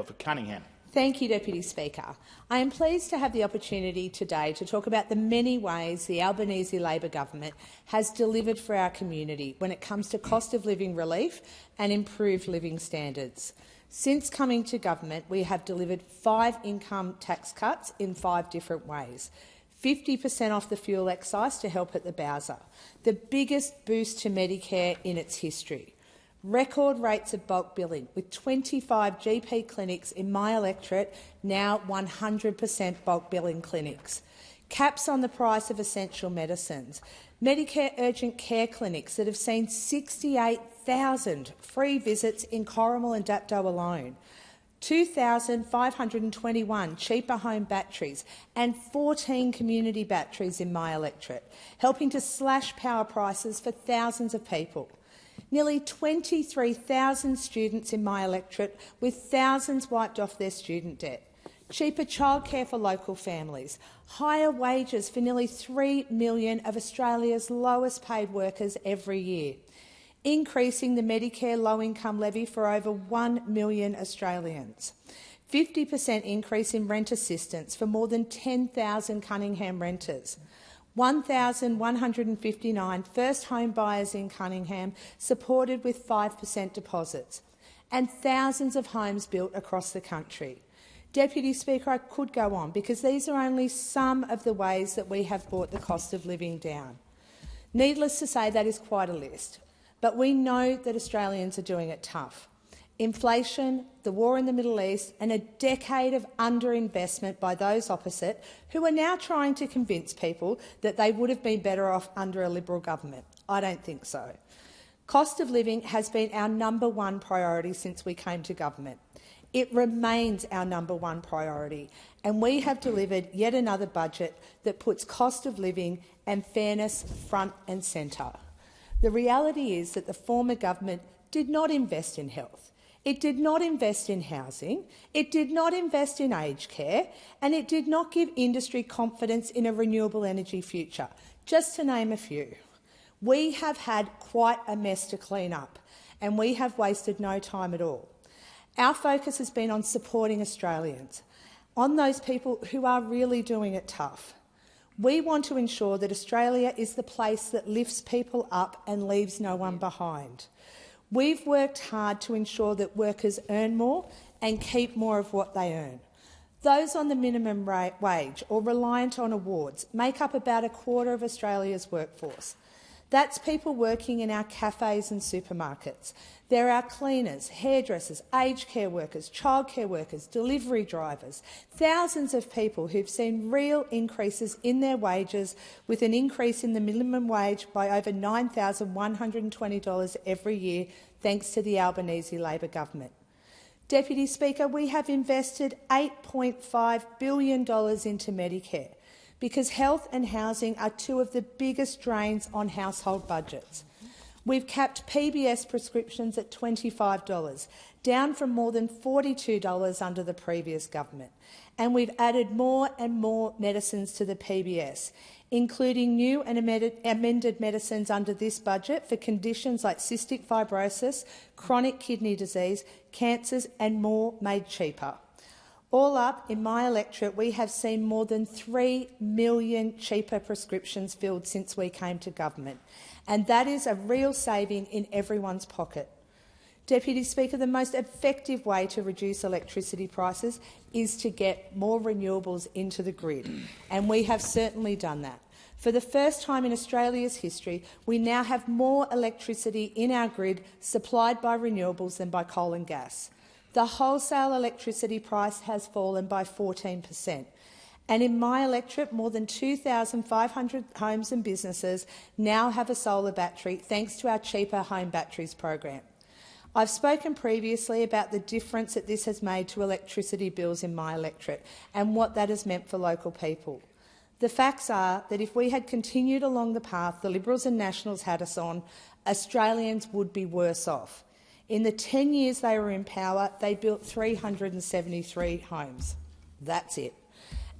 member for Cunningham. Thank you, Deputy Speaker. I am pleased to have the opportunity today to talk about the many ways the Albanese Labor government has delivered for our community when it comes to cost of living relief and improved living standards. Since coming to government, we have delivered 5 income tax cuts in 5 different ways. 50% off the fuel excise to help at the Bowser, the biggest boost to Medicare in its history. Record rates of bulk billing, with 25 GP clinics in my electorate now 100% bulk billing clinics. Caps on the price of essential medicines. Medicare urgent care clinics that have seen 68,000 free visits in Corrimal and Dapto alone. 2,521 cheaper home batteries and 14 community batteries in my electorate, helping to slash power prices for thousands of people. Nearly 23,000 students in my electorate, with thousands wiped off their student debt. Cheaper childcare for local families. Higher wages for nearly 3 million of Australia's lowest paid workers every year. Increasing the Medicare low-income levy for over 1 million Australians. 50% increase in rent assistance for more than 10,000 Cunningham renters. 1,159 first home buyers in Cunningham supported with 5% deposits, and thousands of homes built across the country. Deputy Speaker, I could go on because these are only some of the ways that we have brought the cost of living down. Needless to say, that is quite a list, but we know that Australians are doing it tough. Inflation, the war in the Middle East and a decade of underinvestment by those opposite who are now trying to convince people that they would have been better off under a Liberal government. I don't think so. Cost of living has been our #1 priority since we came to government. It remains our #1 priority, and we have delivered yet another budget that puts cost of living and fairness front and centre. The reality is that the former government did not invest in health. It did not invest in housing, it did not invest in aged care, and it did not give industry confidence in a renewable energy future, just to name a few. We have had quite a mess to clean up, and we have wasted no time at all. Our focus has been on supporting Australians, on those people who are really doing it tough. We want to ensure that Australia is the place that lifts people up and leaves no one behind. We've worked hard to ensure that workers earn more and keep more of what they earn. Those on the minimum wage or reliant on awards make up about 1/4 of Australia's workforce. That's people working in our cafes and supermarkets. They're our cleaners, hairdressers, aged care workers, childcare workers, delivery drivers, thousands of people who've seen real increases in their wages, with an increase in the minimum wage by over $9,120 every year, thanks to the Albanese Labor government. Deputy Speaker, we have invested $8.5 billion into Medicare, because health and housing are 2 of the biggest drains on household budgets. We've capped PBS prescriptions at $25, down from more than $42 under the previous government. And we've added more and more medicines to the PBS, including new and amended medicines under this budget for conditions like cystic fibrosis, chronic kidney disease, cancers and more, made cheaper. All up, in my electorate, we have seen more than 3 million cheaper prescriptions filled since we came to government, and that is a real saving in everyone's pocket. Deputy Speaker, the most effective way to reduce electricity prices is to get more renewables into the grid, and we have certainly done that. For the first time in Australia's history, we now have more electricity in our grid supplied by renewables than by coal and gas. The wholesale electricity price has fallen by 14%. And in my electorate, more than 2,500 homes and businesses now have a solar battery, thanks to our cheaper home batteries program. I've spoken previously about the difference that this has made to electricity bills in my electorate and what that has meant for local people. The facts are that if we had continued along the path the Liberals and Nationals had us on, Australians would be worse off. In the 10 years they were in power, they built 373 homes. That's it.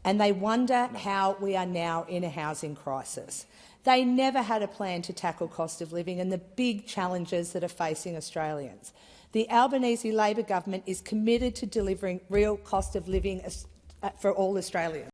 And they wonder how we are now in a housing crisis. They never had a plan to tackle cost of living and the big challenges that are facing Australians. The Albanese Labor government is committed to delivering real cost of living for all Australians.